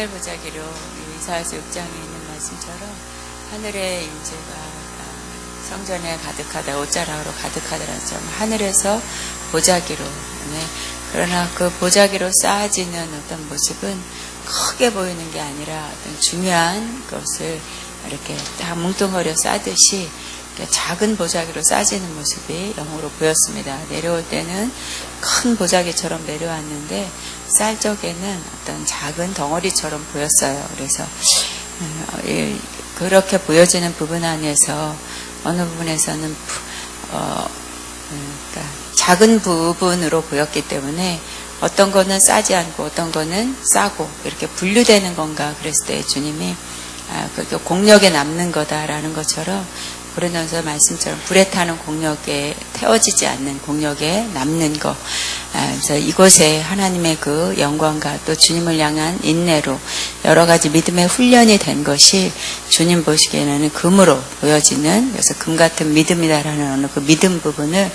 하늘 보자기로 이사야서 6장에 있는 말씀처럼 하늘의 임재가 성전에 가득하다, 옷자락으로 가득하다라는 점, 하늘에서 보자기로. 네. 그러나 그 보자기로 쌓아지는 어떤 모습은 크게 보이는 게 아니라 어떤 중요한 것을 이렇게 다 뭉뚱거려 싸듯이 작은 보자기로 싸지는 모습이 영으로 보였습니다. 내려올 때는 큰 보자기처럼 내려왔는데 쌀 적에는 어떤 작은 덩어리처럼 보였어요. 그래서 그렇게 보여지는 부분 안에서 어느 부분에서는 그러니까 작은 부분으로 보였기 때문에 어떤 거는 싸지 않고 어떤 거는 싸고 이렇게 분류되는 건가 그랬을 때 주님이 그게 공력에 남는 거다라는 것처럼 고린도전서 말씀처럼 불에 타는 공력에 태워지지 않는 공력에 남는 거. 그래서 이곳에 하나님의 그 영광과 또 주님을 향한 인내로 여러 가지 믿음의 훈련이 된 것이 주님 보시기에는 금으로 보여지는, 그래서 금 같은 믿음이다라는 어느 그 믿음 부분을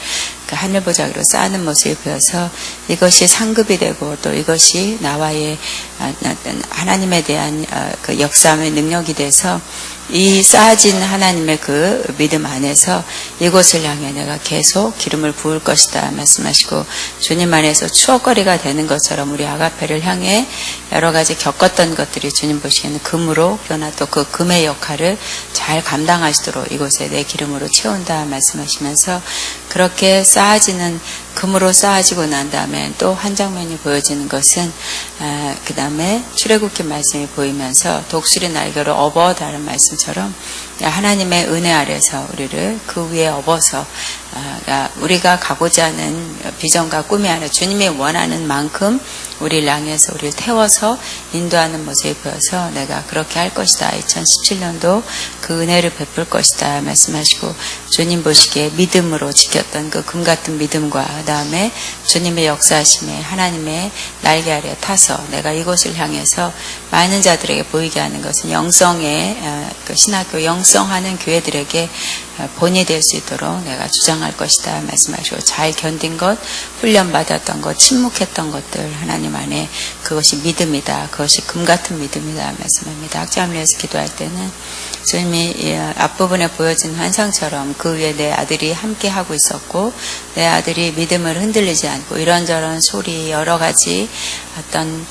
그 하늘 보자기로 쌓는 모습이 보여서 이것이 상급이 되고 또 이것이 나와의 하나님에 대한 그 역사의 능력이 돼서 이 쌓아진 하나님의 그 믿음 안에서 이곳을 향해 내가 계속 기름을 부을 것이다 말씀하시고, 주님 안에서 추억거리가 되는 것처럼 우리 아가페를 향해 여러 가지 겪었던 것들이 주님 보시기에는 금으로, 그러나 또 그 금의 역할을 잘 감당하시도록 이곳에 내 기름으로 채운다 말씀하시면서, 그렇게 쌓아지는, 금으로 쌓아지고 난 다음에 또 한 장면이 보여지는 것은 그 다음에 출애굽기 말씀이 보이면서 독수리 날개로 업어다는 말씀처럼 하나님의 은혜 아래서 우리를 그 위에 업어서 우리가 가고자 하는 비전과 꿈이 아니라 주님이 원하는 만큼 우리를 향해서 우리를 태워서 인도하는 모습이 보여서 내가 그렇게 할 것이다. 2017년도 그 은혜를 베풀 것이다 말씀하시고, 주님 보시기에 믿음으로 지켰던 그 금 같은 믿음과 그 다음에 주님의 역사하심에 하나님의 날개 아래 타서 내가 이곳을 향해서 많은 자들에게 보이게 하는 것은 영성의 그 신학교 영성하는 교회들에게 본이 될 수 있도록 내가 주장할 것이다 말씀하시고, 잘 견딘 것, 훈련받았던 것, 침묵했던 것들 하나님 안에 그것이 믿음이다, 그것이 금 같은 믿음이다 말씀합니다. 학자합리에서 기도할 때는 주님이 앞부분에 보여진 환상처럼 그 위에 내 아들이 함께 하고 있었고, 내 아들이 믿음을 흔들리지 않고 이런저런 소리, 여러 가지 어떤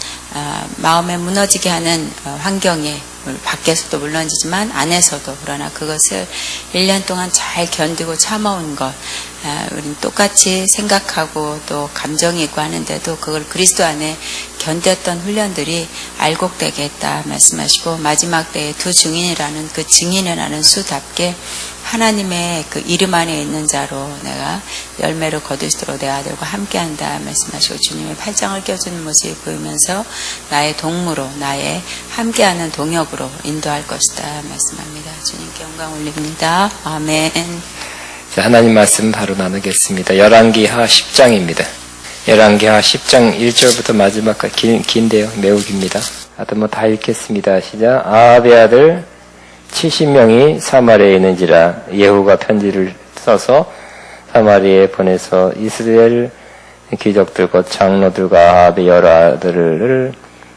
마음에 무너지게 하는 환경에 밖에서도 물론이지만 안에서도, 그러나 그것을 1년 동안 잘 견디고 참아온 것, 우리는 똑같이 생각하고 또 감정이 있고 하는데도 그걸 그리스도 안에 견뎠던 훈련들이 알곡되게 했다 말씀하시고, 마지막 때에 두 증인이라는 그 증인이라는 수답게 하나님의 그 이름 안에 있는 자로 내가 열매를 거둘 수 있도록 내 아들과 함께한다 말씀하시고, 주님의 팔짱을 껴주는 모습이 보이면서 나의 동무로, 나의 함께하는 동역으로 인도할 것이다 말씀합니다. 주님께 영광 올립니다. 아멘. 자, 하나님 말씀 바로 나누겠습니다. 열왕기하 10장입니다. 열왕기하 10장 1절부터 마지막까지 긴데요. 매우 깁니다. 하여튼 뭐 다 읽겠습니다. 시작. 아합의 아들 70명이 사마리아에 있는지라 예후가 편지를 써서 사마리아에 보내서 이스라엘 귀족들 곧 장로들과 아합의 여러 아들을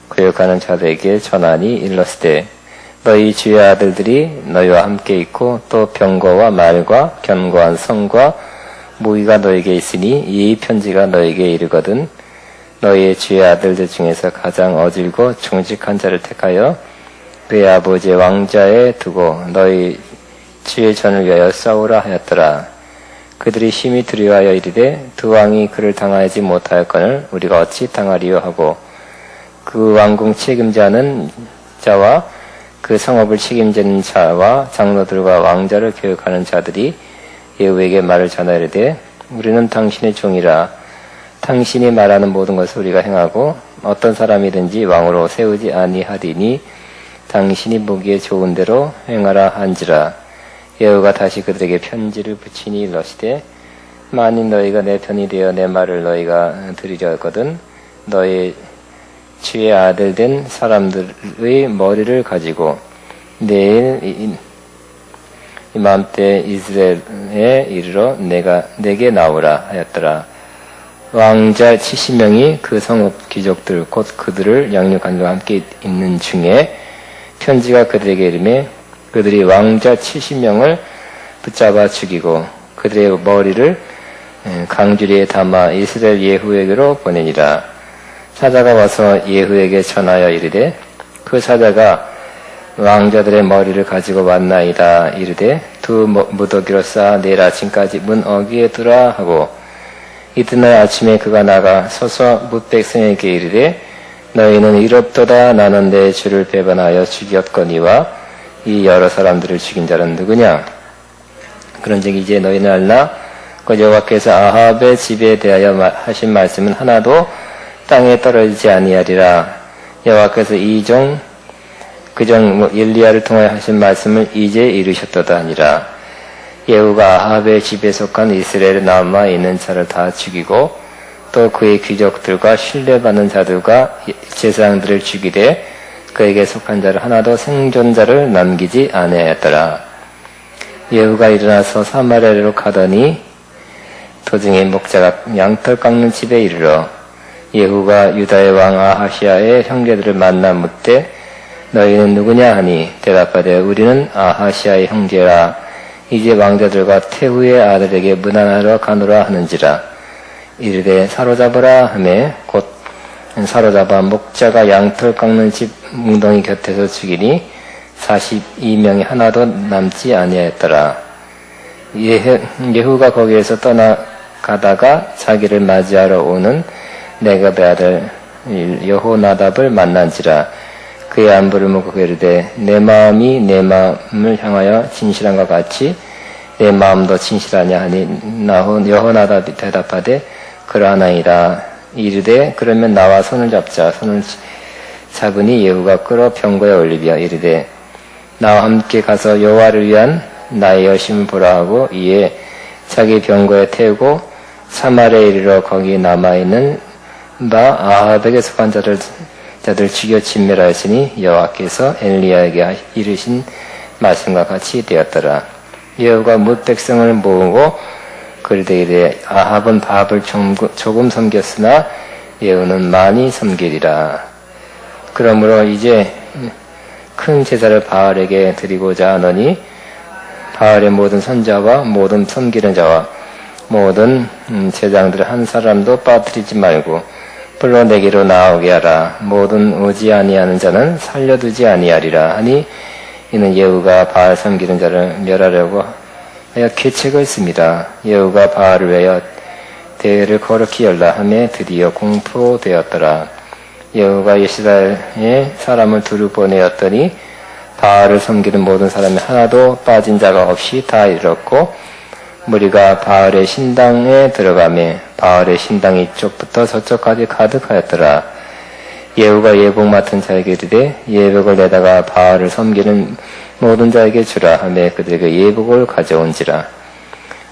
거역하는 자들에게 전하니 일렀으되, 너희 주의 아들들이 너희와 함께 있고 또 병거와 말과 견고한 성과 무기가 너에게 있으니 이 편지가 너에게 이르거든 너희의 주의 아들들 중에서 가장 어질고 정직한 자를 택하여 그의 아버지의 왕자에 두고 너희 주의 전을 위하여 싸우라 하였더라. 그들이 심히 두려워하여 이르되 두 왕이 그를 당하지 못하였거늘 우리가 어찌 당하리요 하고, 그 왕궁 책임자는 자와 그 성읍을 책임지는 자와 장로들과 왕자를 교육하는 자들이 예후에게 말을 전하이르되, 우리는 당신의 종이라. 당신이 말하는 모든 것을 우리가 행하고 어떤 사람이든지 왕으로 세우지 아니하리니 당신이 보기에 좋은 대로 행하라 한지라. 예후가 다시 그들에게 편지를 붙이니 일러시되, 만일 너희가 내 편이 되어 내 말을 너희가 들으려거든 너희 주의 아들 된 사람들의 머리를 가지고 내일 이맘때 이스라엘에 이르러 내게 나오라 하였더라. 왕자 70명이 그 성읍 귀족들 곧 그들을 양육한 자와 함께 있는 중에 편지가 그들에게 이르매 그들이 왕자 70명을 붙잡아 죽이고 그들의 머리를 강주리에 담아 이스라엘 예후에게로 보내니라. 사자가 와서 예후에게 전하여 이르되 그 사자가 왕자들의 머리를 가지고 왔나이다. 이르되 두 무더기로 쌓아 내일 아침까지 문 어귀에 두라 하고 이튿날 아침에 그가 나가 서서 뭇 백성에게 이르되 너희는 이롭도다. 나는 내 주를 배반하여 죽였거니와 이 여러 사람들을 죽인 자는 누구냐? 그런즉 이제 너희는 알라. 그 여호와께서 아합의 집에 대하여 하신 말씀은 하나도 땅에 떨어지지 아니하리라. 여호와께서 그종 엘리야를 통하여 하신 말씀을 이제 이루셨도다 하니라. 예후가 아합의 집에 속한 이스라엘에 남아 있는 자를 다 죽이고 또 그의 귀족들과 신뢰받는 자들과 제사장들을 죽이되 그에게 속한 자를 하나도 생존자를 남기지 아니하였더라. 예후가 일어나서 사마리아로 가더니 도중에 목자가 양털 깎는 집에 이르러 예후가 유다의 왕 아하시아의 형제들을 만나 묻되 너희는 누구냐 하니 대답하되 우리는 아하시아의 형제라. 이제 왕자들과 태후의 아들에게 문안하러 가노라 하는지라. 이르되 사로잡으라 하매 곧 사로잡아 목자가 양털 깎는 집 웅덩이 곁에서 죽이니 42명이 하나도 남지 아니하였더라. 예후가 거기에서 떠나가다가 자기를 맞이하러 오는 네갑의 아들 여호나답을 만난지라. 그의 안부를 묻고 이르되 내 마음이 내 마음을 향하여 진실한과 같이 내 마음도 진실하냐 하니 여호나답이 대답하되 그러하나이다. 이르되 그러면 나와 손을 잡자. 손을 잡으니 예후가 끌어 병거에 올리며 이르되 나와 함께 가서 여호와를 위한 나의 여심을 보라 하고 이에 자기 병거에 태우고 사마리아에 이르러 거기 남아있는 바 아합에게 속한 자들 죽여 진멸하였으니 여호와께서 엘리야에게 이르신 말씀과 같이 되었더라. 예후가 뭇 백성을 모으고 그들에게 이르되 아합은 바합을 조금 섬겼으나 예후는 많이 섬기리라. 그러므로 이제 큰 제사를 바알에게 드리고자 하노니 바알의 모든 선자와 모든 섬기는 자와 모든 제장들 한 사람도 빠뜨리지 말고 불러 내게로 나오게 하라. 모든 오지 아니하는 자는 살려두지 아니하리라 하니 이는 예후가 바알 섬기는 자를 멸하려고 하여 계책을 씁니다. 예후가 바알을 위하여 대회를 거룩히 열라 하며 드디어 공포되었더라. 예후가 이스라엘의 사람을 두루 보내었더니 바알을 섬기는 모든 사람이 하나도 빠진 자가 없이 다 이뤘고 무리가 바알의 신당에 들어가매 바알의 신당 이쪽부터 저쪽까지 가득하였더라. 예후가 예복 맡은 자에게 이르되 예복을 내다가 바알을 섬기는 모든 자에게 주라 하며 그들에게 예복을 가져온지라.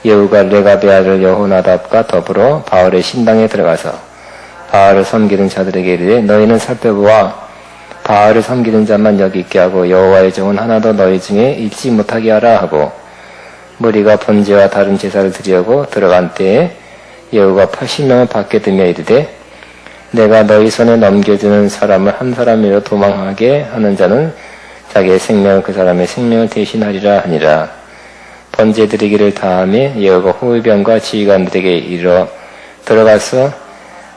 예후가 레갑의 아들 여호나답과 더불어 바알의 신당에 들어가서 바알을 섬기는 자들에게 이르되 너희는 살펴보아 바알을 섬기는 자만 여기 있게 하고 여호와의 종은 하나도 너희 중에 잊지 못하게 하라 하고 무리가 번제와 다른 제사를 드리려고 들어간 때에 예후가 80명을 밖에 두며 이르되 내가 너희 손에 넘겨주는 사람을 한 사람이라도 도망하게 하는 자는 자기의 생명을 그 사람의 생명을 대신하리라 하니라. 번제 드리기를 다하며 예후가 호위병과 지휘관들에게 이르러 들어가서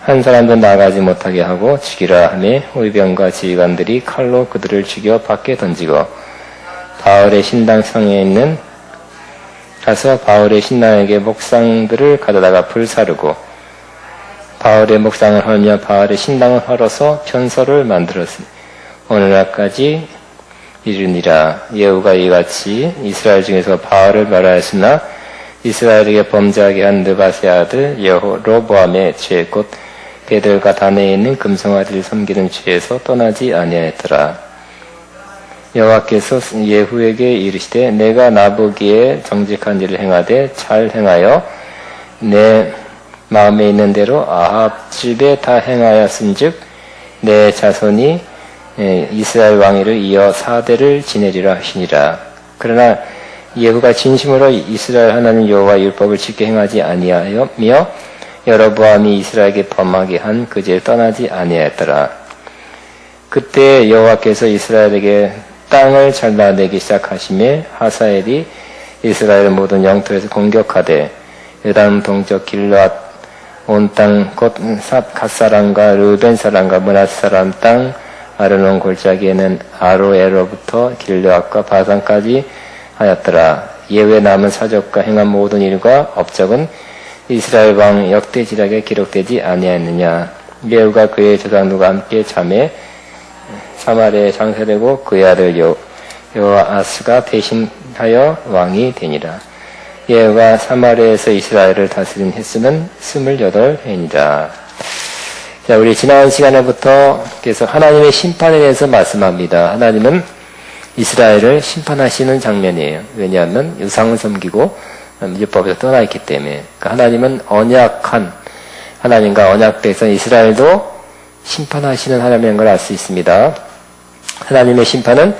한 사람도 나가지 못하게 하고 죽이라 하며 호위병과 지휘관들이 칼로 그들을 죽여 밖에 던지고 바알의 신당성에 있는 가서 바울의 신당에게 목상들을 가져다가 불사르고 바울의 목상을 헐며 바울의 신당을 헐어서 편서를 만들었으니 오늘날까지 이르니라. 예후가 이같이 이스라엘 중에서 바울을 멸하였으나 이스라엘에게 범죄하게 한 느바세 아들 여로보암의 죄 곧 베들과 단에 있는 금송아지를 섬기는 죄에서 떠나지 아니하였더라. 여호와께서 예후에게 이르시되 내가 나보기에 정직한 일을 행하되 잘 행하여 내 마음에 있는 대로 아합 집에 다 행하였은즉 내 자손이 이스라엘 왕위를 이어 4대를 지내리라 하시니라. 그러나 예후가 진심으로 이스라엘 하나님 여호와의 율법을 지켜 행하지 아니하며 여로보암이 이스라엘에게 범하게 한 그 죄를 떠나지 아니하였더라. 그때 여호와께서 이스라엘에게 땅을 잘라내기 시작하시매 하사엘이 이스라엘 모든 영토에서 공격하되 요단 동쪽 길르앗 온 땅 곧 갓사람과 르벤 사람과 므낫 사람 땅 아르논 골짜기에는 아로에로부터 길르앗과 바산까지 하였더라. 예외 남은 사적과 행한 모든 일과 업적은 이스라엘 왕 역대지략에 기록되지 아니하였느냐. 예후가 그의 조상들과 함께 잠에 사마리아에 장사되고 그의 아들 요아스가 대신하여 왕이 되니라. 예후가 사마리아에서 이스라엘을 다스린 횟수는 28회니라. 자, 우리 지난 시간에부터 계속 하나님의 심판에 대해서 말씀합니다. 하나님은 이스라엘을 심판하시는 장면이에요. 왜냐하면 유상을 섬기고 율법에서 떠나 있기 때문에. 그러니까 하나님은 언약한 하나님과 언약대에서 이스라엘도 심판하시는 하나님인 걸 알 수 있습니다. 하나님의 심판은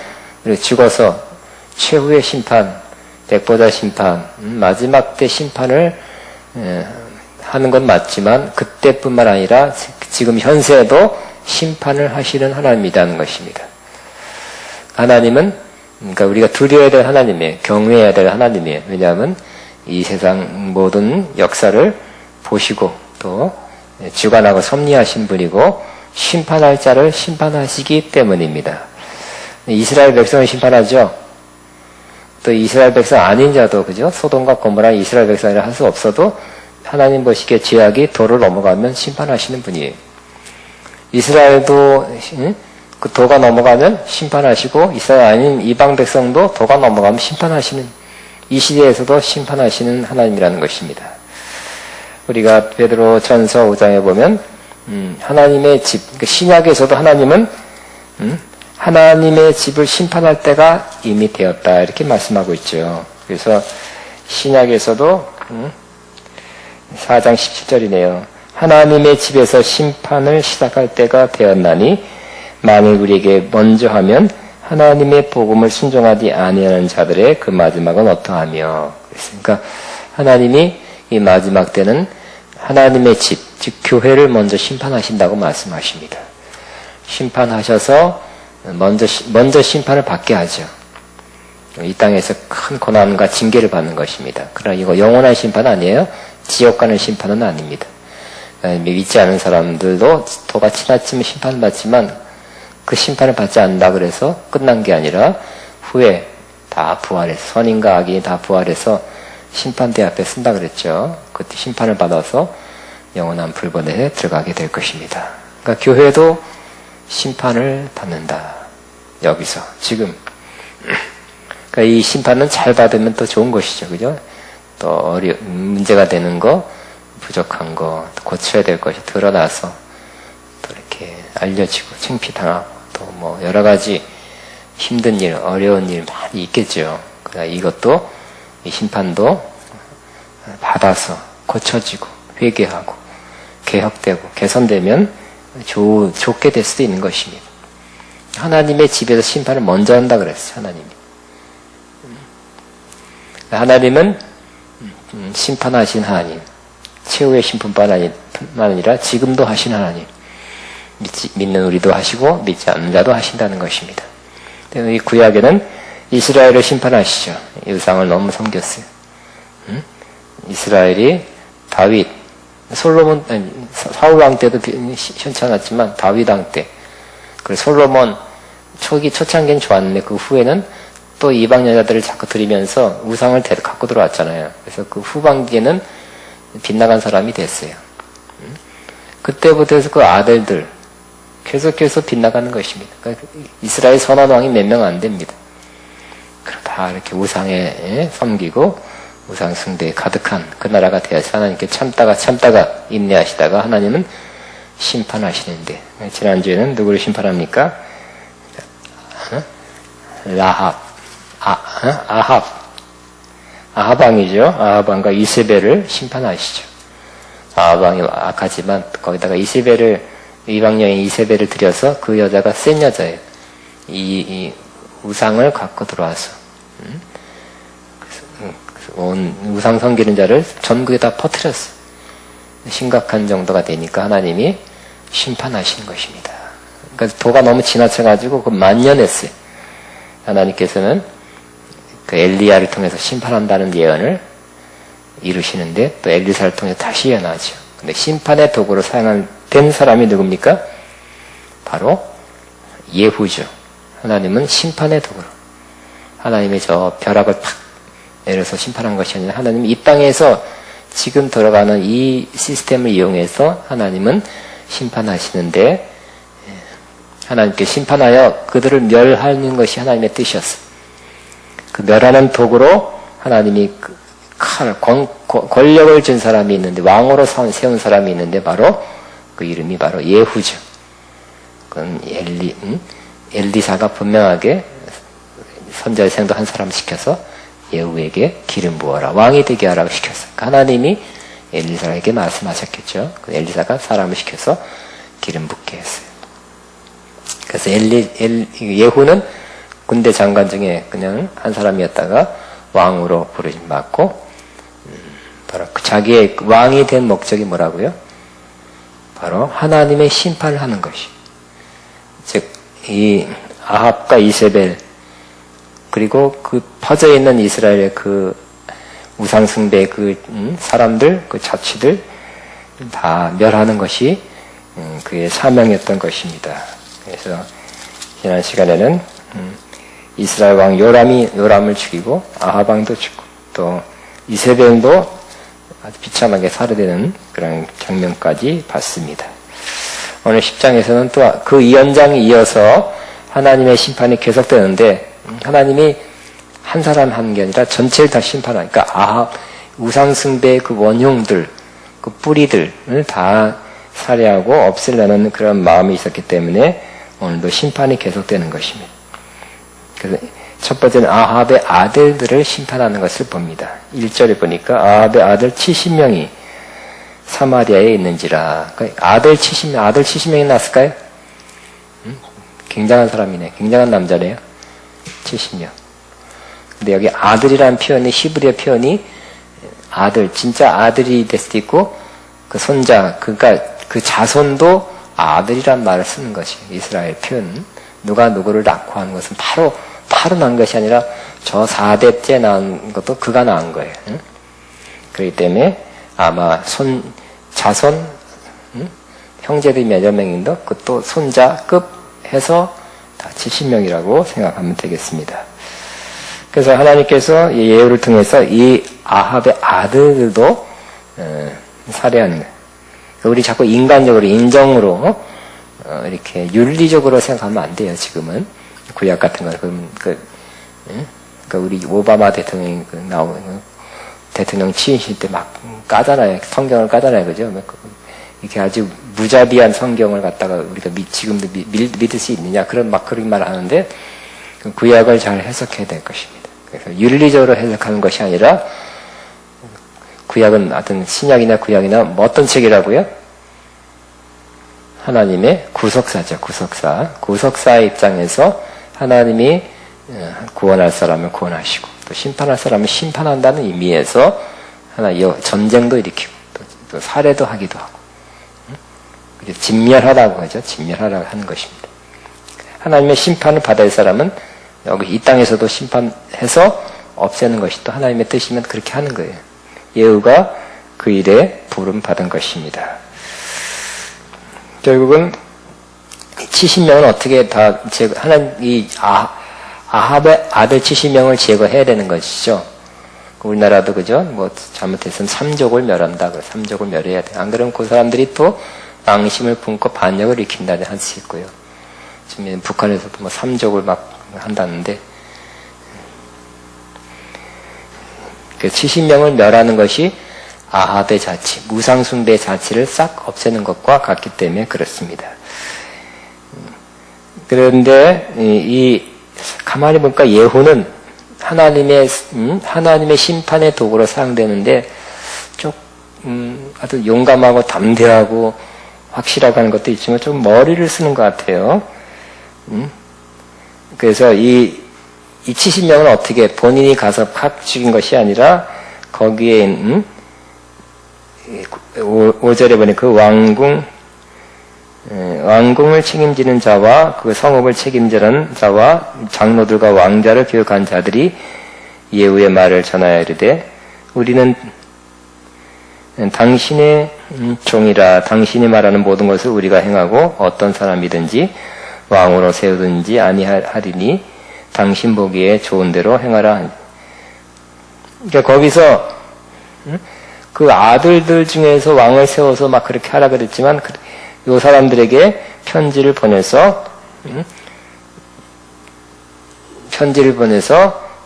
죽어서 최후의 심판, 백보자 심판, 마지막 때 심판을 하는 건 맞지만 그때뿐만 아니라 지금 현세에도 심판을 하시는 하나님이라는 것입니다. 하나님은 그러니까 우리가 두려워야 될 하나님이에요. 경외해야 될 하나님이에요. 왜냐하면 이 세상 모든 역사를 보시고 또 주관하고 섭리하신 분이고 심판할 자를 심판하시기 때문입니다. 이스라엘 백성을 심판하죠. 또 이스라엘 백성 아닌 자도 그죠? 소돔과 고모라 이스라엘 백성이라 할 수 없어도 하나님 보시기에 죄악이 도를 넘어가면 심판하시는 분이에요. 이스라엘도 그 도가 넘어가면 심판하시고 이스라엘 아닌 이방 백성도 도가 넘어가면 심판하시는 이 시대에서도 심판하시는 하나님이라는 것입니다. 우리가 베드로 전서 5장에 보면 하나님의 집, 그러니까 신약에서도 하나님은 하나님의 집을 심판할 때가 이미 되었다 이렇게 말씀하고 있죠. 그래서 신약에서도 4장 17절이네요. 하나님의 집에서 심판을 시작할 때가 되었나니 만일 우리에게 먼저 하면 하나님의 복음을 순종하지 아니하는 자들의 그 마지막은 어떠하며. 그러니까 하나님이 이 마지막 때는 하나님의 집, 즉 교회를 먼저 심판하신다고 말씀하십니다. 심판하셔서 먼저 심판을 받게 하죠. 이 땅에서 큰 고난과 징계를 받는 것입니다. 그러나 이거 영원한 심판 아니에요. 지옥 가는 심판은 아닙니다. 믿지 않은 사람들도 도가 지나치면 심판을 받지만 그 심판을 받지 않는다 그래서 끝난 게 아니라 후에 다 부활해서 선인과 악인이 다 부활해서 심판대 앞에 쓴다 그랬죠. 그때 심판을 받아서 영원한 불본에 들어가게 될 것입니다. 그러니까 교회도 심판을 받는다. 여기서 지금 그러니까 이 심판은 잘 받으면 또 좋은 것이죠. 그죠? 또 문제가 되는 거, 부족한 거, 고쳐야 될 것이 드러나서 또 이렇게 알려지고 창피당하고 또 뭐 여러 가지 힘든 일, 어려운 일 많이 있겠죠. 그러니까 이것도 이 심판도 받아서 고쳐지고 회개하고 개혁되고 개선되면 좋게 될 수도 있는 것입니다. 하나님의 집에서 심판을 먼저 한다 그랬어요. 하나님이. 하나님은 심판하신 하나님, 최후의 심판뿐만 아니라 지금도 하신 하나님, 믿는 우리도 하시고 믿지 않는 자도 하신다는 것입니다. 이 구약에는 이스라엘을 심판하시죠. 우상을 너무 섬겼어요. 이스라엘이 다윗, 솔로몬, 사울 왕 때도 현치 않았지만 다윗 왕 때, 그리고 솔로몬 초창기는 좋았는데 그 후에는 또 이방 여자들을 자꾸 들이면서 우상을 갖고 들어왔잖아요. 그래서 그 후반기에는 빗나간 사람이 됐어요. 그때부터 해서 그 아들들 계속해서 빗나가는 것입니다. 그러니까 이스라엘 선한 왕이 몇 명 안 됩니다. 다 이렇게 우상에 섬기고 우상 숭배에 가득한 그 나라가 되어서 하나님께 참다가 인내하시다가 하나님은 심판하시는데, 지난주에는 누구를 심판합니까? 아합왕이죠. 아합왕과 이세벨을 심판하시죠. 아합왕이 악하지만 거기다가 이방 여인 이세벨을 들여서 그 여자가 센 여자예요. 이 우상을 갖고 들어와서 온 우상 섬기는 자를 전국에 다 퍼뜨렸어요. 심각한 정도가 되니까 하나님이 심판하시는 것입니다. 그러니까 도가 너무 지나쳐가지고 그 만연했어요. 하나님께서는 그 엘리야를 통해서 심판한다는 예언을 이루시는데 또 엘리사를 통해서 다시 예언하죠. 근데 심판의 도구로 사용된 사람이 누굽니까? 바로 예후죠. 하나님은 심판의 도구로 하나님의 저 벼락을 팍 내려서 심판한 것이 아니라 하나님은 이 땅에서 지금 돌아가는 이 시스템을 이용해서 하나님은 심판하시는데 하나님께 심판하여 그들을 멸하는 것이 하나님의 뜻이었어요. 그 멸하는 도구로 하나님이 권력을 준 사람이 있는데 왕으로 세운 사람이 있는데 바로 그 이름이 바로 예후죠. 그건 엘리사가 분명하게 선자의 생도 한 사람 시켜서 예후에게 기름 부어라 왕이 되게 하라고 시켰어요. 하나님이 엘리사에게 말씀하셨겠죠. 엘리사가 사람을 시켜서 기름 붓게 했어요. 그래서 예후는 군대 장관 중에 그냥 한 사람이었다가 왕으로 부르심 받고 바로 자기의 왕이 된 목적이 뭐라고요? 바로 하나님의 심판을 하는 것이. 즉 이 아합과 이세벨 그리고 그 퍼져 있는 이스라엘의 그 우상숭배 그 사람들 그 자치들 다 멸하는 것이 그의 사명이었던 것입니다. 그래서 지난 시간에는 이스라엘 왕 요람을 죽이고 아합 왕도 죽고 또 이세벨도 아주 비참하게 살해되는 그런 장면까지 봤습니다. 오늘 10장에서는 또 그 연장에 이어서 하나님의 심판이 계속되는데 하나님이 한 사람 한 게 아니라 전체를 다 심판하니까 아합 우상숭배의 그 원흉들 그 뿌리들을 다 살해하고 없애려는 그런 마음이 있었기 때문에 오늘도 심판이 계속되는 것입니다. 그래서 첫 번째는 아합의 아들들을 심판하는 것을 봅니다. 1절에 보니까 아합의 아들 70명이 사마리아에 있는지라. 그러니까 아들 70명이 났을까요? 굉장한 사람이네. 굉장한 남자네요. 70명. 근데 여기 아들이라는 표현이 히브리어 표현이 아들, 진짜 아들이 될 수도 있고 그 손자, 그러니까 그 자손도 아들이란 말을 쓰는 것이 이스라엘 표현. 누가 누구를 낳고 하는 것은 바로 난 것이 아니라 저 4대째 낳은 것도 그가 낳은 거예요. 응? 그렇기 때문에 아마 자손, 형제들이 몇여 명인데 그것도 손자급 해서 다 70명이라고 생각하면 되겠습니다. 그래서 하나님께서 이 예후를 통해서 이 아합의 아들들도 살해하는 거예요. 우리 자꾸 인간적으로 인정으로 이렇게 윤리적으로 생각하면 안 돼요. 지금은 구약 같은 거 그러니까 우리 오바마 대통령이 대통령 취임식 때 막 까잖아요. 성경을 까잖아요, 그죠? 이렇게 아주 무자비한 성경을 갖다가 우리가 지금도 믿을 수 있느냐 그런 말 하는데 구약을 잘 해석해야 될 것입니다. 그래서 윤리적으로 해석하는 것이 아니라 구약은 어떤 신약이나 구약이나 뭐 어떤 책이라고요? 하나님의 구속사죠. 구속사의 입장에서 하나님이 구원할 사람을 구원하시고 또 심판할 사람을 심판한다는 의미에서 전쟁도 일으키고 또 살해도 하기도 하고 진멸하라고 하죠. 진멸하라고 하는 것입니다. 하나님의 심판을 받을 사람은 여기 이 땅에서도 심판해서 없애는 것이 또 하나님의 뜻이면 그렇게 하는 거예요. 예후가 그 일에 부름 받은 것입니다. 결국은 70명은 어떻게 다 아합의 아들 70명을 제거해야 되는 것이죠. 우리나라도 그죠? 뭐 잘못했으면 3족을 멸한다. 3족을 멸해야 돼. 안 그러면 그 사람들이 또 앙심을 품고 반역을 일으킨다는 할 수 있고요. 지금 북한에서도 뭐 3족을 막 한다는데 그 70명을 멸하는 것이 아합의 자치, 무상숭배의 자치를 싹 없애는 것과 같기 때문에 그렇습니다. 그런데 가만히 보니까 예후는 하나님의 심판의 도구로 사용되는데 아주 용감하고 담대하고 확실하고 하는 것도 있지만 좀 머리를 쓰는 것 같아요. 그래서 이 70명은 어떻게 본인이 가서 팍 죽인 것이 아니라 거기에 5절에 보니 그 왕궁을 책임지는 자와 그 성읍을 책임지는 자와 장로들과 왕자를 교육한 자들이 예후의 말을 전하여 이르되 우리는 당신의 종이라 당신이 말하는 모든 것을 우리가 행하고 어떤 사람이든지 왕으로 세우든지 아니하리니 당신 보기에 좋은 대로 행하라. 그러니까 거기서 그 아들들 중에서 왕을 세워서 막 그렇게 하라 그랬지만 이 사람들에게 편지를 보내서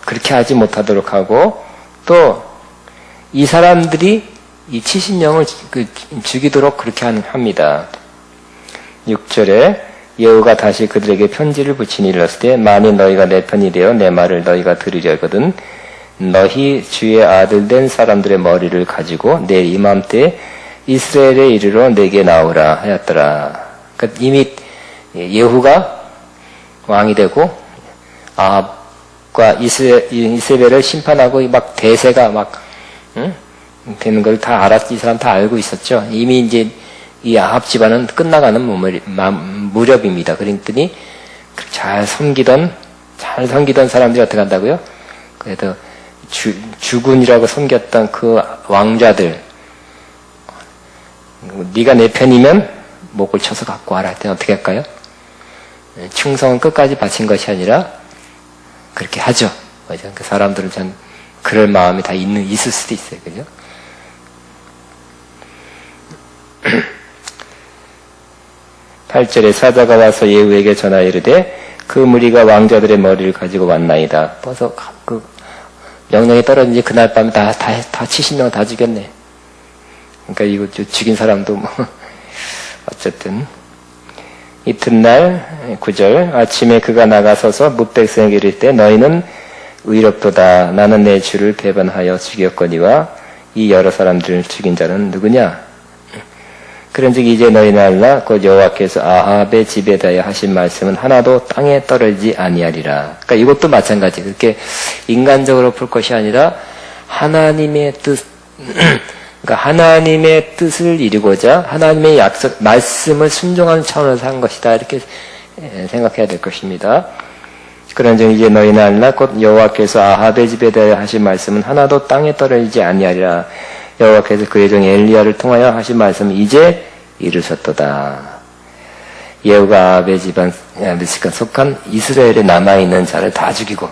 그렇게 하지 못하도록 하고 또 이 사람들이 이 70명을 죽이도록 그렇게 합니다. 6절에 예후가 다시 그들에게 편지를 붙이니 이르렀을 때 만일 너희가 내 편이 되어 내 말을 너희가 들으려거든 너희 주의 아들 된 사람들의 머리를 가지고 내일 이맘때 이스라엘에 이르러 내게 나오라 하였더라. 그러니까 이미 예후가 왕이 되고 아합과 이세벨을 심판하고 막 대세가 막 되는 걸 다 알았지. 이 사람 다 알고 있었죠. 이미 이제 이 아합 집안은 끝나가는 무렵입니다. 그랬더니 잘 섬기던 사람들이 어떻게 한다고요? 그래도 주군이라고 섬겼던 그 왕자들, 네가 내 편이면 목을 쳐서 갖고 와라 했더니 어떻게 할까요? 충성은 끝까지 바친 것이 아니라 그렇게 하죠. 그 사람들은 전 그럴 마음이 다 있을 수도 있어요. 그죠? 8절에 사자가 와서 예후에게 전하여 이르되 그 무리가 왕자들의 머리를 가지고 왔나이다. 벌써 그 명령이 떨어진 지 그날 밤에 다 70명 다 죽였네. 그러니까 이거 죽인 사람도 뭐 어쨌든 이튿날 9절 아침에 그가 나가서서 뭇백성에게 이를 때 너희는 의롭도다. 나는 내 주를 배반하여 죽였거니와 이 여러 사람들을 죽인 자는 누구냐? 그런즉 이제 너희는 알라 곧 여호와께서 아합의 집에 대하여 하신 말씀은 하나도 땅에 떨어지지 아니하리라. 그러니까 이것도 마찬가지. 그렇게 인간적으로 풀 것이 아니라 하나님의 뜻, 그러니까 하나님의 뜻을 이루고자 하나님의 약속 말씀을 순종하는 차원에서 한 것이다. 이렇게 생각해야 될 것입니다. 그런즉 이제 너희는 알라 곧 여호와께서 아합의 집에 대하여 하신 말씀은 하나도 땅에 떨어지지 아니하리라. 여호와께서 그의 종 엘리야를 통하여 하신 말씀은 이제 이루셨도다. 예후가 아합의 집안 속한 이스라엘에 남아있는 자를 다 죽이고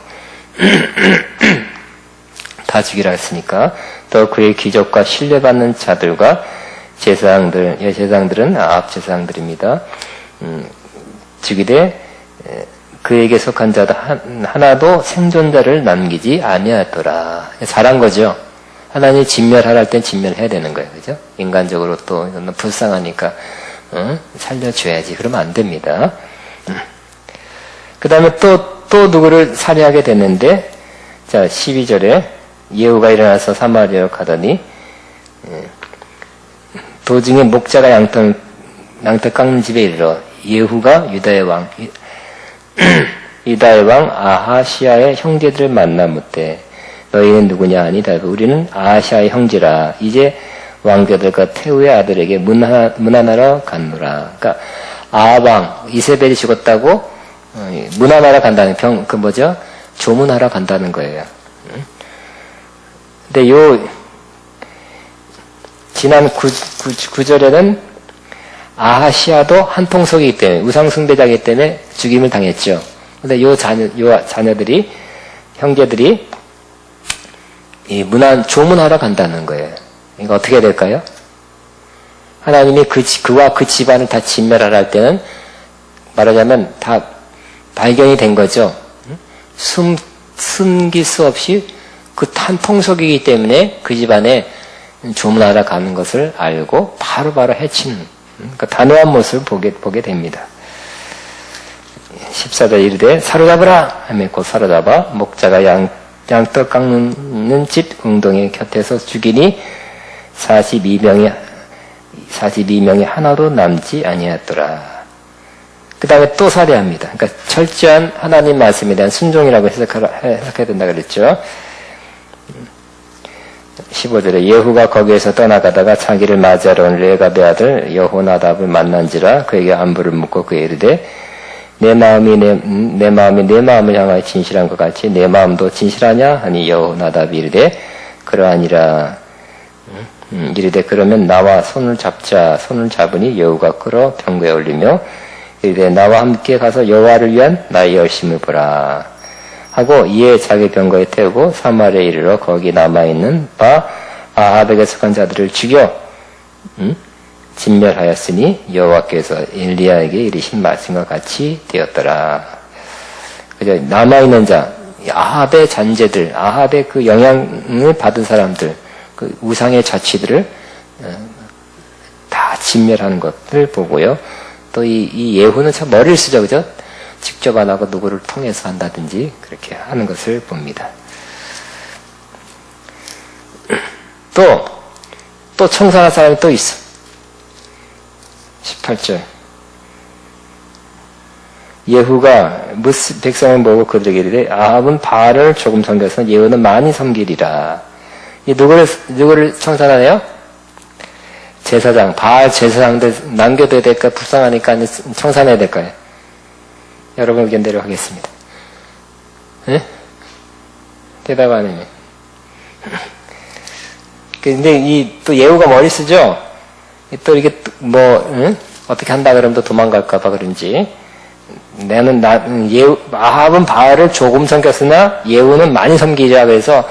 다 죽이라 했으니까 또 그의 기적과 신뢰받는 자들과 제사장들은 아합 제사장들입니다. 죽이되 그에게 속한 자도 하나도 생존자를 남기지 아니하였더라. 잘한 거죠. 하나님이 진멸하라 할 땐 진멸해야 되는 거예요. 그죠? 인간적으로 또 너무 불쌍하니까 살려줘야지. 그러면 안 됩니다. 그 다음에 또 누구를 살해하게 됐는데 자 12절에 예후가 일어나서 사마리아로 가더니 도중에 목자가 양털 깎는 집에 이르러 예후가 유다의 왕 아하시아의 형제들을 만나 묻되 너희는 누구냐 하니 대답 우리는 아하시아의 형제라. 이제 왕자들과 태우의 아들에게 문안하러 갔노라. 그러니까 아합왕 이세벨이 죽었다고 문안하러 간다는 조문하러 간다는 거예요. 근데 지난 9절에는 아하시아도 한통속이기 때문에 우상숭배자이기 때문에 죽임을 당했죠. 근데 요 자녀들이 형제들이 조문하러 간다는 거예요. 이거 어떻게 해야 될까요? 하나님이 그와 그 집안을 다 진멸하라 할 때는 말하자면 다 발견이 된 거죠. 숨길 수 없이 그 한통속이기 때문에 그 집안에 조문하러 가는 것을 알고 바로바로 해치는 그러니까 단호한 모습을 보게 됩니다. 14절 이르되 사로잡으라 하며 곧 사로잡아 목자가 양떡 깎는 집 웅덩이 곁에서 죽이니 42명이 하나도 남지 아니하였더라. 그 다음에 또 살해합니다. 그러니까 철저한 하나님 말씀에 대한 순종이라고 해석해야 된다 그랬죠. 15절에 예후가 거기에서 떠나가다가 자기를 맞이하러 온 레갑의 아들 여호나답을 만난지라 그에게 안부를 묻고 그에 이르되 내 마음이 내 마음을 향하여 진실한 것 같이 내 마음도 진실하냐 하니 여호나답이 이르되 그러하니라. 이르되 그러면 나와 손을 잡자. 손을 잡으니 여호가 끌어 병거에 올리며 이르되 나와 함께 가서 여호와를 위한 나의 열심을 보라 하고 이에 자기 병거에 태우고 사마리아에 이르러 거기 남아있는 바 아합에게 속한 자들을 죽여 진멸하였으니 여호와께서 엘리야에게 이르신 말씀과 같이 되었더라. 그죠? 남아있는 자, 아합의 잔재들, 아합의 그 영향을 받은 사람들, 그 우상의 자취들을 다 진멸하는 것을 보고요. 또 이 예후는 참 머리를 쓰죠, 그죠? 직접 안 하고 누구를 통해서 한다든지 그렇게 하는 것을 봅니다. 또 청산할 사람이 또 있어. 18절. 예후가 백성을 모으고 그들에게 이르되 아합은 바알을 조금 섬겨서 예후는 많이 섬기리라. 이 누구를 청산하네요? 제사장, 바알 제사장들 남겨둬야 될까? 불쌍하니까 청산해야 될까요? 여러분 의견대로 하겠습니다. 네? 대답 안 해요. 근데 또 예후가 머리 쓰죠? 또 이게 어떻게 한다 그러면 또 도망갈까봐 그런지. 아합은 바알을 조금 섬겼으나 예후는 많이 섬기자 그래서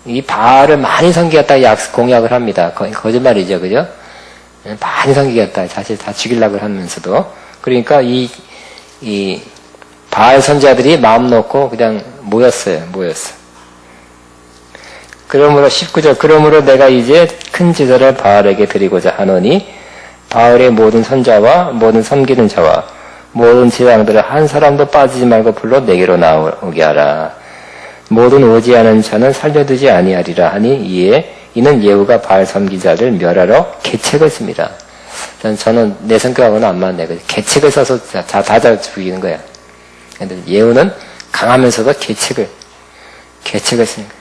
이 바알을 많이 섬기겠다 공약을 합니다. 거짓말이죠, 그죠? 많이 섬기겠다. 사실 다 죽이려고 하면서도. 그러니까 이 바알 선자들이 마음 놓고 그냥 모였어요. 그러므로 19절 그러므로 내가 이제 큰 제사를 바알에게 드리고자 하노니 바알의 모든 선자와 모든 섬기는 자와 모든 제사장들을 한 사람도 빠지지 말고 불러 내게로 나오게 하라. 모든 오지하는 자는 살려두지 아니하리라 하니 이는 예후가 바알 섬기자를 멸하러 계책을 씁니다. 저는 내 성격하고는 안 맞네. 계책을 써서 다 죽이는 거야. 근데 예후는 강하면서도 계책을 쓰는 거야.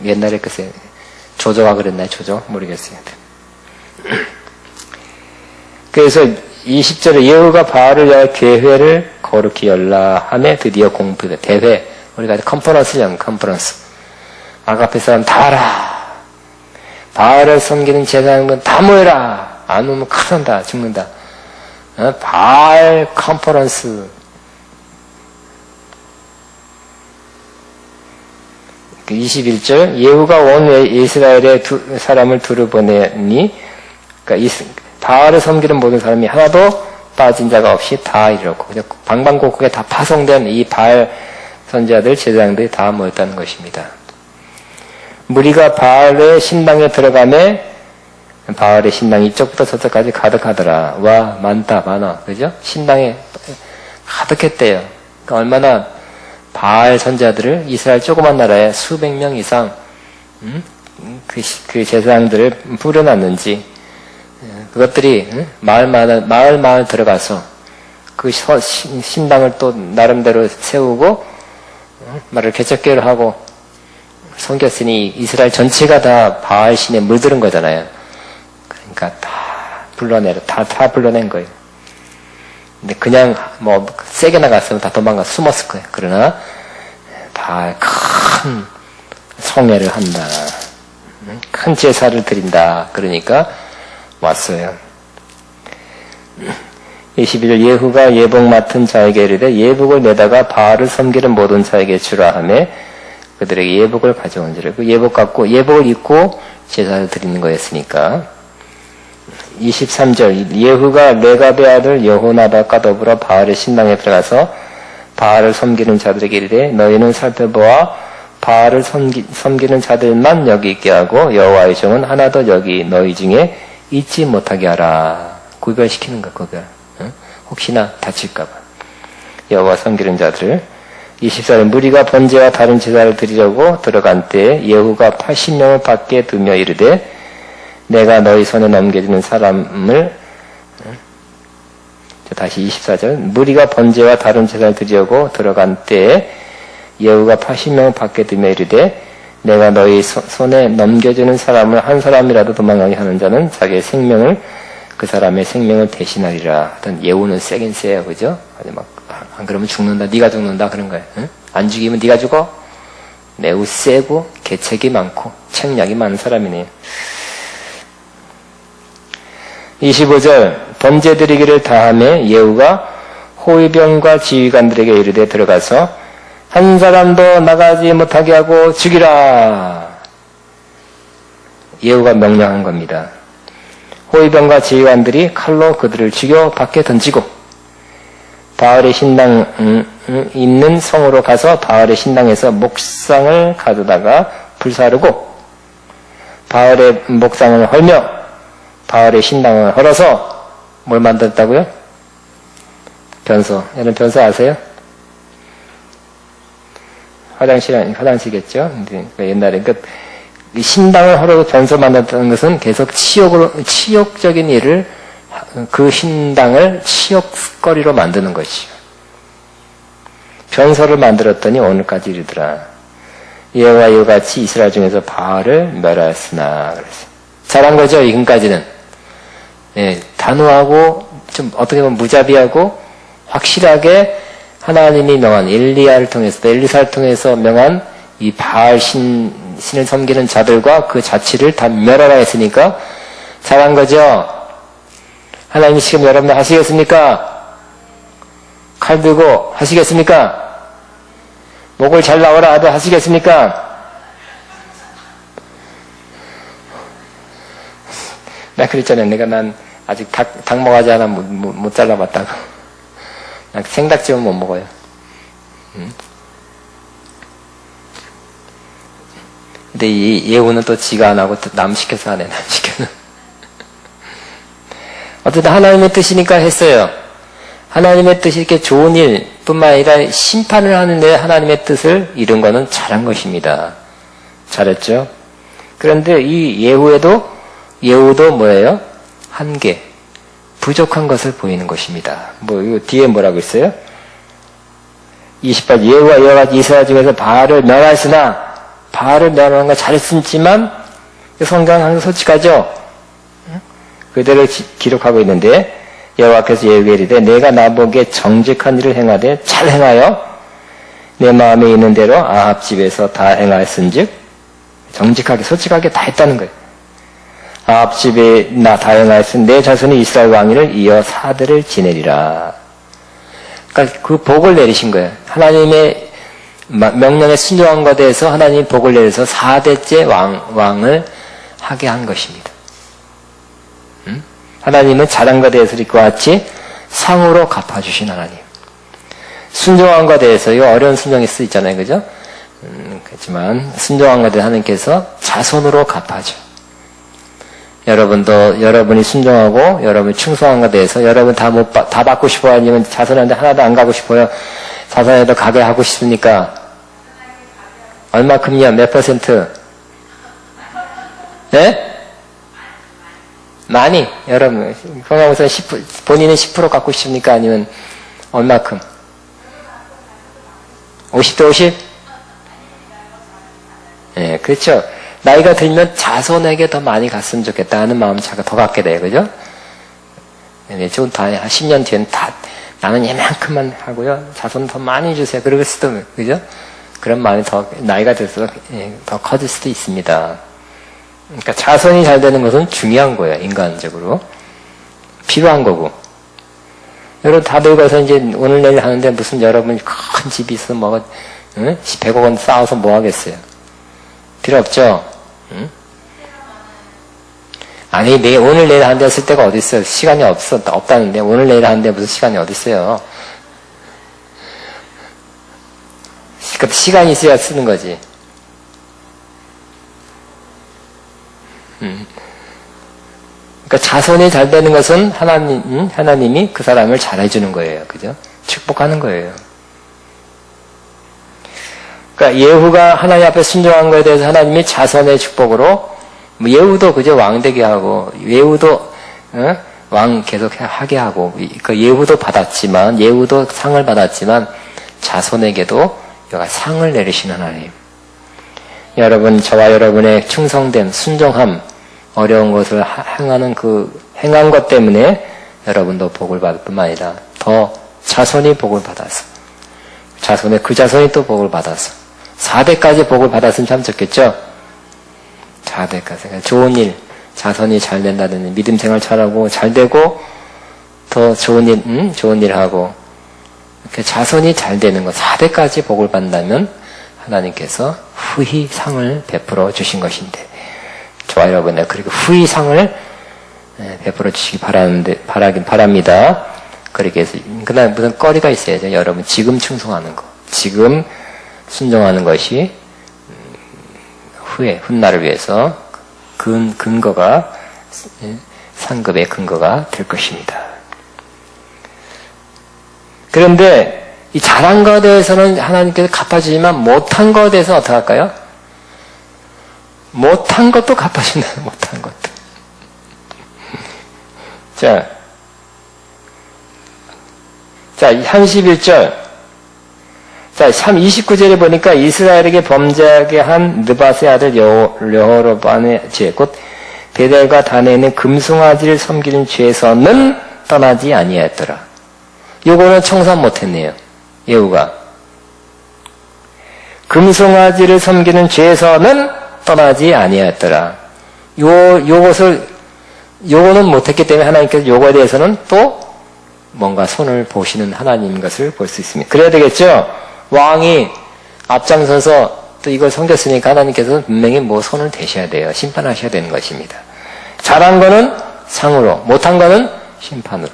옛날에 글쎄 조조가 그랬나요? 조조? 모르겠어요. 그래서 20절에 예후가 바알을 위하여 대회를 거룩히 열라 하며 드디어 공표돼. 대회. 우리가 컨퍼런스잖아요. 컨퍼런스. 아가페 사람 다 와라. 바알을 섬기는 제사장은 다 모여라. 안 오면 큰일 난다. 죽는다. 바알 컨퍼런스. 21절 예후가 온 이스라엘의 사람을 두루 보내니 그러니까 바알을 섬기는 모든 사람이 하나도 빠진 자가 없이 다 이렇고 그냥 방방곡곡에 다 파송된 이 바알 선지자들 제사장들이 다 모였다는 것입니다. 무리가 바알의 신당에 들어가매 바알의 신당이 이쪽부터 저쪽까지 가득하더라. 와 많아 그죠? 신당에 가득했대요. 그러니까 얼마나 바알 선자들을 이스라엘 조그만 나라에 수백 명 이상 그 제사장들을 뿌려놨는지 그것들이 마을 들어가서 그 신당을 또 나름대로 세우고 말을 개척교회를 하고 섬겼으니 이스라엘 전체가 다 바알 신에 물들은 거잖아요. 그러니까 다 불러낸 거예요. 근데 그냥 세게 나갔으면 다 숨었을 거예요. 그러나 바알 큰 성회를 한다. 큰 제사를 드린다. 그러니까 왔어요. 22절 예후가 예복 맡은 자에게 이르되 예복을 내다가 바알을 섬기는 모든 자에게 주라 하며 그들에게 예복을 가져온지라. 그 예복을 입고 제사를 드리는 거였으니까. 23절 예후가 레갑의 아들 여호나답과 더불어 바알의 신당에 들어가서 바알을 섬기는 자들에게 이르되 너희는 살펴보아 바알을 섬기는 자들만 여기 있게 하고 여호와의 종은 하나도 여기 너희 중에 있지 못하게 하라. 구별시키는 거 구별. 혹시나 다칠까봐. 여호와 섬기는 자들을. 24절 무리가 번제와 다른 제사를 드리려고 들어간 때에 예후가 80명을 밖에 두며 이르되 내가 너희 손에 넘겨주는 사람을 다시 24절 무리가 번제와 다른 제사를 드리려고 들어간 때에 예후가 80명을 밖에 두며 이르되 내가 너희 손에 넘겨주는 사람을 한 사람이라도 도망가게 하는 자는 자기의 생명을 그 사람의 생명을 대신하리라. 하여튼 예우는 세긴 세요. 그죠? 아니 막 안 그러면 죽는다. 네가 죽는다 그런 거예요. 응? 안 죽이면 네가 죽어. 매우 세고 계책이 많고 책략이 많은 사람이네요. 25절 번제 드리기를 다하며 예후가 호위병과 지휘관들에게 이르되 들어가서 한 사람도 나가지 못하게 하고 죽이라. 예후가 명령한 겁니다. 호위병과 지휘관들이 칼로 그들을 죽여 밖에 던지고 바알의 신당 있는 성으로 가서 바알의 신당에서 목상을 가져다가 불사르고 바알의 목상을 헐며 바알의 신당을 헐어서 뭘 만들었다고요? 변소. 여러분 변소 아세요? 화장실이겠죠? 옛날에 이 신당을 헐어서 변소 만들었다는 것은 계속 치욕적인 일을 그 신당을 치욕거리로 만드는 것이요. 변소를 만들었더니 오늘까지 이르더라. 여호와 이와 같이 이스라엘 중에서 바알을 멸하였으나 그랬어요. 잘한 거죠, 지금까지는. 네, 단호하고 좀 어떻게 보면 무자비하고 확실하게 하나님이 명한 엘리야를 통해서 엘리사를 통해서 명한 이 바알 신을 섬기는 자들과 그 자치를 다 멸하라 했으니까 잘한 거죠. 하나님이 지금 여러분들 하시겠습니까? 칼 들고 하시겠습니까? 목을 잘 나오라 하도 하시겠습니까? 나 그랬잖아요. 난 아직 닭 먹어야지 하나 못 잘라봤다고. 난 생닭집은 못 먹어요. 근데 이 예후는 또 지가 안 하고 남 시켜서 하네, 남 시켜서. 어쨌든 하나님의 뜻이니까 했어요. 하나님의 뜻이 이렇게 좋은 일 뿐만 아니라 심판을 하는데 하나님의 뜻을 이룬 거는 잘한 것입니다. 잘했죠? 그런데 이 예후도 뭐예요? 한계, 부족한 것을 보이는 것입니다. 이거 뒤에 뭐라고 있어요? 28, 예후가 이와 같이 이스라엘 중에서 바알을 멸하였으나, 바알을 멸하는 걸 잘했지만, 성경은 항상 솔직하죠? 그대로 기록하고 있는데, 여호와께서 예후에게 이르되 내가 나보기에 정직한 일을 행하되 잘 행하여 내 마음에 있는 대로 아합 집에서 다 행하였은즉 정직하게 솔직하게 다 했다는 거예요. 아합 집에 나 다 행하였으니 내 자손이 이스라엘 왕위를 이어 4대를 지내리라. 그러니까 그 복을 내리신 거예요. 하나님의 명령에 순종한 것에 대해서 하나님이 복을 내려서 4대째 왕을 하게 한 것입니다. 하나님은 잘한 것에 대해서 이과 같이 상으로 갚아주신 하나님. 순종한 것에 대해서, 이거 어려운 순종일 수 있잖아요. 그죠? 그렇지만, 순종한 것에 대해서 하나님께서 자손으로 갚아줘. 여러분도, 여러분이 순종하고, 여러분이 충성한 것에 대해서, 여러분 다 받고 싶어요? 아니면 자손한테 하나도 안 가고 싶어요? 자손한테도 가게 하고 싶습니까? 얼마큼요? 몇 %? 네? 많이, 여러분, 성경에서 본인은 10% 갖고 싶습니까? 아니면 얼마큼? 50대 50? 예, 그렇죠. 나이가 들면 자손에게 더 많이 갔으면 좋겠다 하는 마음을 자꾸 더 갖게 돼요. 그죠? 네, 좀 다, 한 10년 뒤엔 나는 얘만큼만 하고요. 자손 더 많이 주세요. 그럴 수도, 그죠? 그런 마음이 더, 나이가 들수록 더 커질 수도 있습니다. 그러니까 자손이 잘 되는 것은 중요한 거예요. 인간적으로. 필요한 거고. 여러분 다 늙어서 이제 오늘 내일 하는데 무슨 여러분이 큰 집이 있어 뭐 100억 원 쌓아서 뭐 하겠어요. 필요 없죠. 응? 아니 오늘 내일 하는데 쓸 데가 어디 있어요. 시간이 없다는데 오늘 내일 하는데 무슨 시간이 어디 있어요. 시간이 있어야 쓰는 거지. 그러니까 자손이 잘 되는 것은 하나님이 그 사람을 잘해주는 거예요. 그죠? 축복하는 거예요. 그러니까 예후가 하나님 앞에 순종한 거에 대해서 하나님이 자손의 축복으로 예후도 그저 왕 되게 하고 예후도 왕 계속 하게 하고 그 예후도 받았지만 예후도 상을 받았지만 자손에게도 여가 상을 내리신 하나님. 여러분, 저와 여러분의 충성됨, 순종함, 어려운 것을 행한 것 때문에 여러분도 복을 받을 뿐만 아니라 더 자손이 복을 받아서, 그 자손이 또 복을 받아서, 4대까지 복을 받았으면 참 좋겠죠? 4대까지. 좋은 일, 자손이 잘 된다는 믿음 생활 잘하고, 잘 되고, 더 좋은 일 하고, 이렇게 자손이 잘 되는 것, 4대까지 복을 받는다면 하나님께서 후히 상을 베풀어 주신 것인데, 저와 여러분의 그리고 후히 상을 베풀어 주시기 바라긴 바랍니다. 그렇게 해서, 그다음에 무슨 거리가 있어야죠. 여러분, 지금 충성하는 거, 지금 순종하는 것이, 후에, 훗날을 위해서 근거가, 상급의 근거가 될 것입니다. 그런데, 이 잘한 것에 대해서는 하나님께서 갚아주지만, 못한 것에 대해서는 어떻게 할까요? 못한 것도 갚아준다, 못한 것도. 자, 31절. 자, 29절에 보니까 이스라엘에게 범죄하게 한 느밧의 아들 여호로보암의 죄, 곧 베델과 단에 있는 금송아지를 섬기는 죄에서는 떠나지 아니하였더라. 요거는 청산 못했네요. 예후가. 금송아지를 섬기는 죄에서는 떠나지 아니하였더라. 요거는 못했기 때문에 하나님께서 요거에 대해서는 또 뭔가 손을 보시는 하나님인 것을 볼 수 있습니다. 그래야 되겠죠? 왕이 앞장서서 또 이걸 섬겼으니까 하나님께서는 분명히 손을 대셔야 돼요. 심판하셔야 되는 것입니다. 잘한 거는 상으로, 못한 거는 심판으로.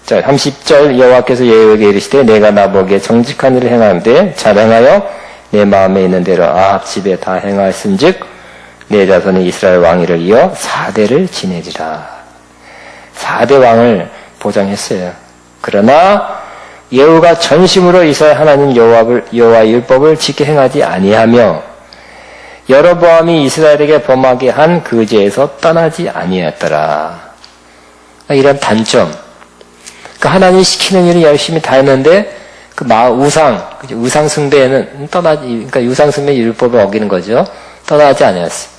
자, 30절 여호와께서 예후에게 이르시되 내가 나보기에 정직한 일을 행하는데 잘 행하여 내 마음에 있는 대로 아합 집에 다 행하였은즉 내 자손이 이스라엘 왕위를 이어 4대를 지내리라. 4대 왕을 보장했어요. 그러나 예후가 전심으로 이스라엘 하나님 여호와의 율법을 지켜 행하지 아니하며 여로보암이 이스라엘에게 범하게 한 그 죄에서 떠나지 아니하였더라. 이런 단점. 하나님이 시키는 일을 열심히 다 했는데 우상 숭배에는 그러니까 우상 숭배 율법을 어기는 거죠. 떠나지 않았어요.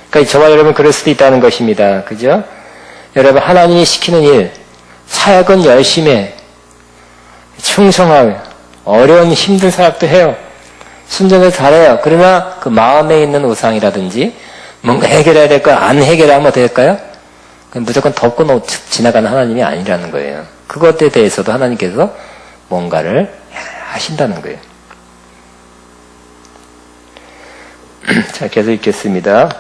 그러니까 저와 여러분 그럴 수도 있다는 것입니다. 그죠? 여러분 하나님이 시키는 일, 사역은 열심히 해. 충성하고 어려운 힘든 사역도 해요. 순종을 잘해요. 그러나 그 마음에 있는 우상이라든지 뭔가 해결해야 될 거 안 해결하면 어떻게 될까요? 무조건 덮고 지나가는 하나님이 아니라는 거예요. 그것에 대해서도 하나님께서 뭔가를 하신다는 거예요. 자, 계속 읽겠습니다.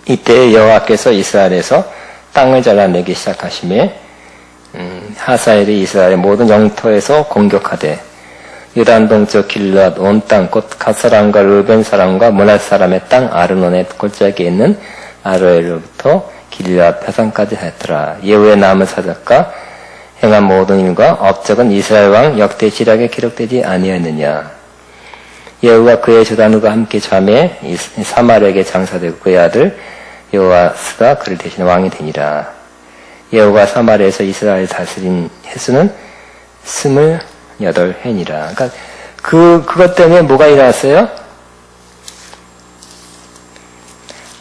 이때 여호와께서 이스라엘에서 땅을 잘라내기 시작하시매 하사엘이 이스라엘의 모든 영토에서 공격하되 유단 동쪽 길앗 온 땅 곧 갓 사람과 르벤 사람과 므낫 사람의 땅 아르논의 골짜기에 있는 아로엘로부터 길앗 배산까지 하였더라. 예후의 남은 사적과 행한 모든 일과 업적은 이스라엘 왕 역대 지략에 기록되지 아니하였느냐. 예후가 그의 조단우가 함께 잠에 사마리아에게 장사되고 그의 아들 여호아스가 그를 대신 왕이 되니라. 예후가 사마리아에서 이스라엘 다스린 횟수는 28해니라. 그러니까 그것 때문에 뭐가 일어났어요?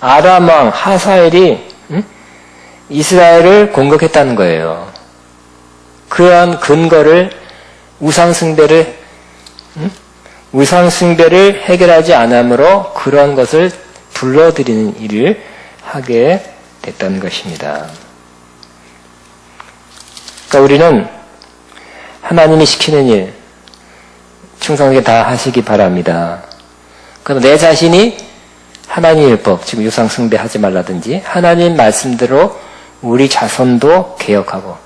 아람 왕 하사엘이 이스라엘을 공격했다는 거예요. 그러한 근거를 우상숭배를 해결하지 않으므로 그런 것을 불러들이는 일을 하게 됐다는 것입니다. 그러니까 우리는 하나님이 시키는 일 충성하게 다 하시기 바랍니다. 그럼 내 자신이 하나님 율법, 지금 유상숭배 하지 말라든지 하나님 말씀대로 우리 자손도 개혁하고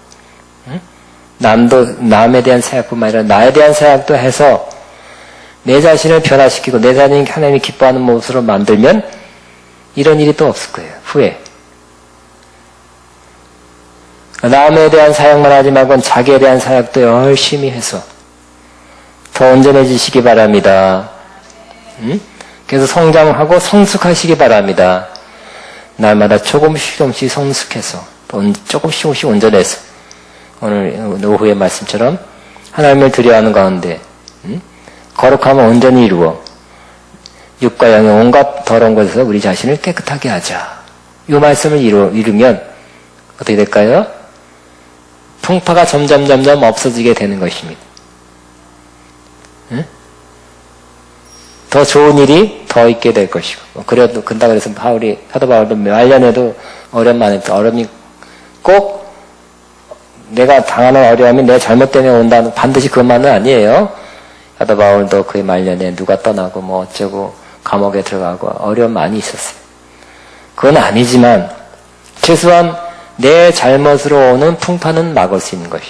남에 대한 생각뿐만 아니라 나에 대한 생각도 해서 내 자신을 변화시키고 내 자신이 하나님이 기뻐하는 모습으로 만들면 이런 일이 또 없을 거예요. 후에. 남에 대한 사역만 하지 말고 자기에 대한 사역도 열심히 해서 더 온전해지시기 바랍니다. 그래서 성장하고 성숙하시기 바랍니다. 날마다 조금씩 성숙해서 또 조금씩 온전해서 오늘 오후의 말씀처럼 하나님을 두려워하는 가운데 거룩함을 온전히 이루어 육과 영의 온갖 더러운 것에서 우리 자신을 깨끗하게 하자. 이 말씀을 이루면 어떻게 될까요? 풍파가 점점 없어지게 되는 것입니다. 더 좋은 일이 더 있게 될 것이고, 그래도 근다 그래서 사도 바울도 말년에도 어려움이 꼭 내가 당하는 어려움이 내 잘못 때문에 온다는 반드시 그것만은 아니에요. 사도 바울도 그의 말년에 누가 떠나고 뭐 어쩌고 감옥에 들어가고 어려움 많이 있었어요. 그건 아니지만 최소한 내 잘못으로 오는 풍파는 막을 수 있는 것이.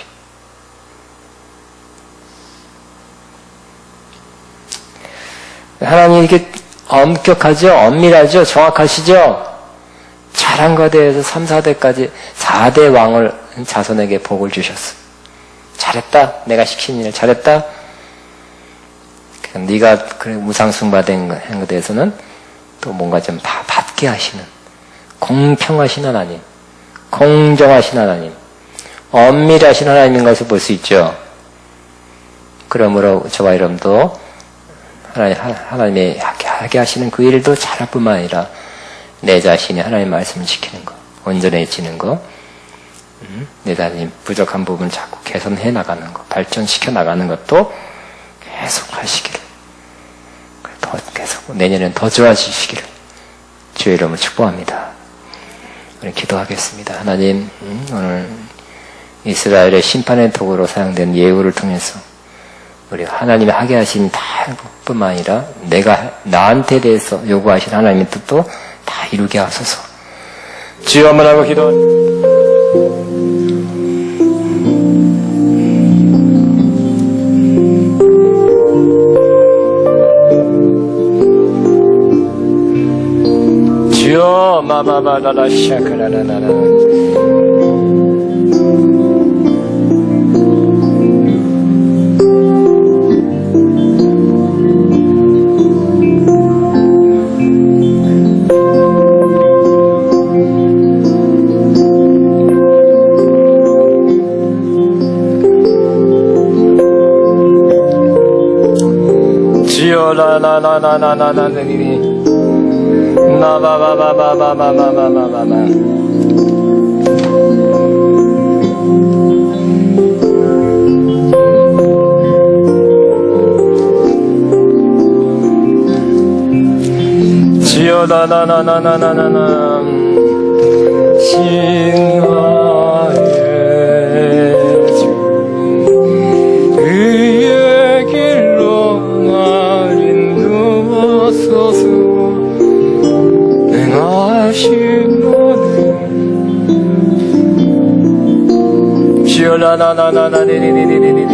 하나님 이렇게 엄격하죠? 엄밀하죠? 정확하시죠? 잘한 것에 대해서 3, 4대까지 4대 왕을 자손에게 복을 주셨어. 잘했다. 내가 시킨 일 잘했다. 네가 그래 무상숭배된 것에 대해서는 또 뭔가 좀 받게 하시는 공평하신 하나님, 공정하신 하나님, 엄밀하신 하나님인 것을 볼 수 있죠. 그러므로 저와 여러분도 하나님의 하게 하시는 그 일도 잘할 뿐만 아니라 내 자신이 하나님의 말씀을 지키는 것, 온전해지는 것, 내 자신이 부족한 부분을 자꾸 개선해 나가는 것, 발전시켜 나가는 것도 계속 하시기를, 더 계속 내년엔 더 좋아지시기를 주의 이름으로 축복합니다. 우리 기도하겠습니다. 하나님, 오늘 이스라엘의 심판의 도구로 사용된 예후를 통해서 우리 하나님이 하게 하신 다뿐만 아니라 내가 나한테 대해서 요구하신 하나님의 뜻도 다 이루게 하소서. 주여 한번 하고 기도합니다. 주여 마마마라라 샤카라라라라 주여 라라라라라라라라리 마마마마마마마마마마마마 주여 나나나나나나나 신하의 주 그의 길로 날 인도하소서. 주여 라나나나나리리리리리리